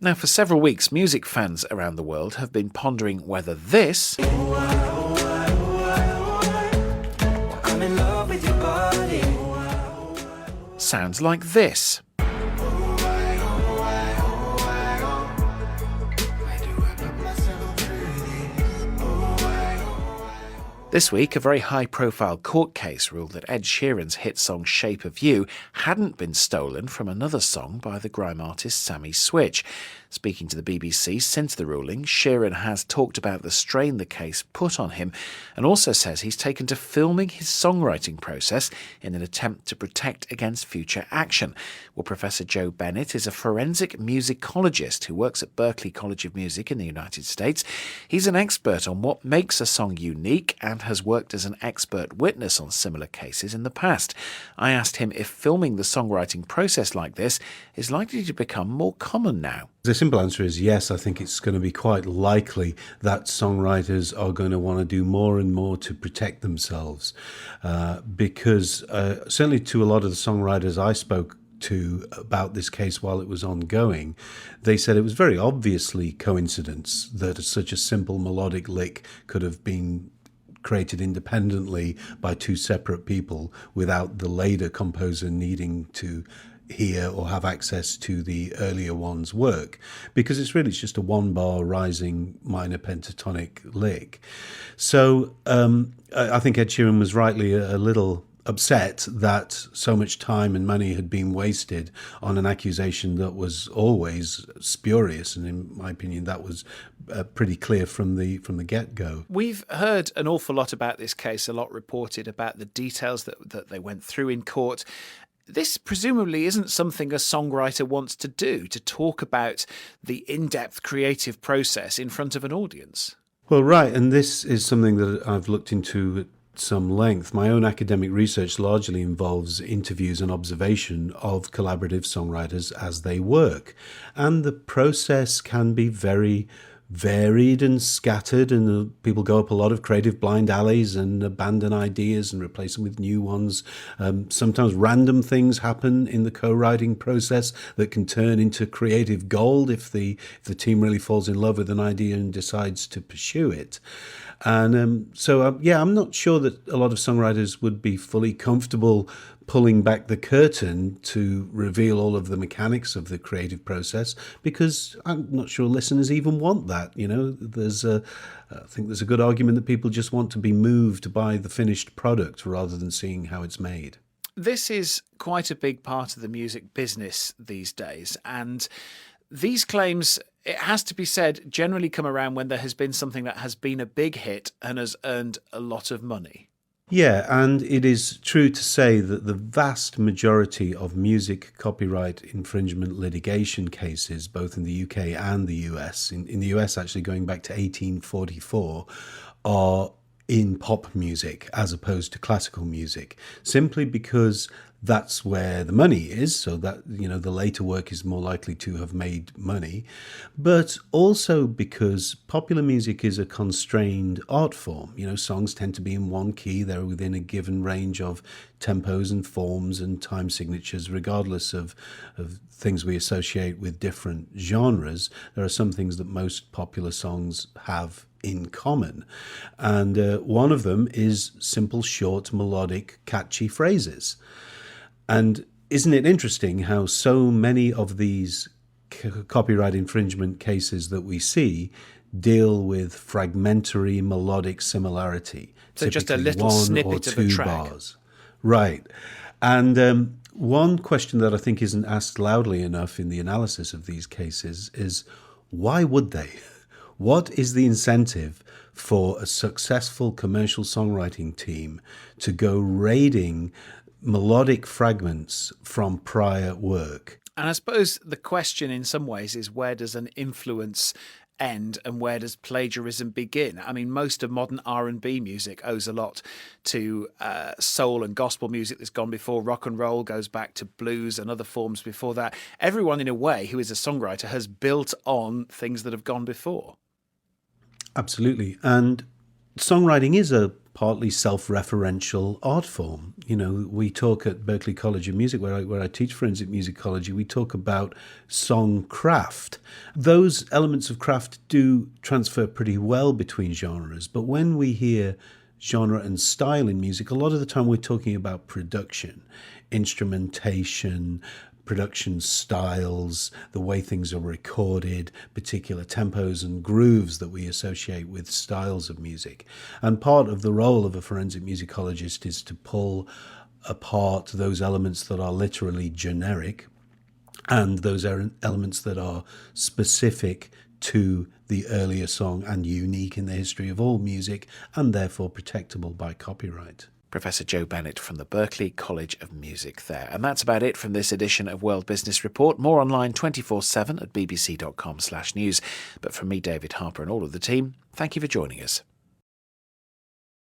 Now, for several weeks, music fans around the world have been pondering whether this sounds like this. This week, a very high-profile court case ruled that Ed Sheeran's hit song Shape of You hadn't been stolen from another song by the grime artist Sammy Switch. Speaking to the BBC since the ruling, Sheeran has talked about the strain the case put on him and also says he's taken to filming his songwriting process in an attempt to protect against future action. Well, Professor Joe Bennett is a forensic musicologist who works at Berklee College of Music in the United States. He's an expert on what makes a song unique and has worked as an expert witness on similar cases in the past. I asked him if filming the songwriting process like this is likely to become more common now. The simple answer is yes. I think it's going to be quite likely that songwriters are going to want to do more and more to protect themselves because certainly to a lot of the songwriters I spoke to about this case while it was ongoing, they said it was very obviously coincidence that such a simple melodic lick could have been created independently by two separate people without the later composer needing to hear or have access to the earlier one's work, because it's just a one bar rising minor pentatonic lick. So I think Ed Sheeran was rightly a little upset that so much time and money had been wasted on an accusation that was always spurious, and in my opinion that was pretty clear from the get-go. We've heard an awful lot about this case, a lot reported about the details that they went through in court. This presumably isn't something a songwriter wants to do, to talk about the in-depth creative process in front of an audience. Well, right, and this is something that I've looked into at some length. My own academic research largely involves interviews and observation of collaborative songwriters as they work, and the process can be very varied and scattered, and people go up a lot of creative blind alleys and abandon ideas and replace them with new ones. Sometimes random things happen in the co-writing process that can turn into creative gold if the team really falls in love with an idea and decides to pursue it. And I'm not sure that a lot of songwriters would be fully comfortable pulling back the curtain to reveal all of the mechanics of the creative process, because I'm not sure listeners even want that. You know, I think there's a good argument that people just want to be moved by the finished product rather than seeing how it's made. This is quite a big part of the music business these days, and these claims, it has to be said, generally come around when there has been something that has been a big hit and has earned a lot of money. Yeah, and it is true to say that the vast majority of music copyright infringement litigation cases, both in the UK and the US, in the US actually going back to 1844, are in pop music as opposed to classical music, simply because that's where the money is, so that, you know, the later work is more likely to have made money, but also because popular music is a constrained art form. You know, songs tend to be in one key, they're within a given range of tempos and forms and time signatures, regardless of things we associate with different genres. There are some things that most popular songs have in common, and one of them is simple, short, melodic, catchy phrases. And isn't it interesting how so many of these copyright infringement cases that we see deal with fragmentary melodic similarity? So just a little snippet of a track. Bars. Right. And one question that I think isn't asked loudly enough in the analysis of these cases is, why would they? What is the incentive for a successful commercial songwriting team to go raiding melodic fragments from prior work? And I suppose the question in some ways is, where does an influence end and where does plagiarism begin? I mean, most of modern R&B music owes a lot to soul and gospel music that's gone before. Rock and roll goes back to blues and other forms before that. Everyone, in a way, who is a songwriter has built on things that have gone before. Absolutely. And songwriting is a partly self-referential art form. You know, we talk at Berklee College of Music, where I teach forensic musicology, we talk about song craft. Those elements of craft do transfer pretty well between genres, but when we hear genre and style in music, a lot of the time we're talking about production, instrumentation, production styles, the way things are recorded, particular tempos and grooves that we associate with styles of music. And part of the role of a forensic musicologist is to pull apart those elements that are literally generic and those elements that are specific to the earlier song and unique in the history of all music and therefore protectable by copyright. Professor Joe Bennett from the Berklee College of Music there. And that's about it from this edition of World Business Report. More online 24/7 at bbc.com/news. But from me, David Harper, and all of the team, thank you for joining us.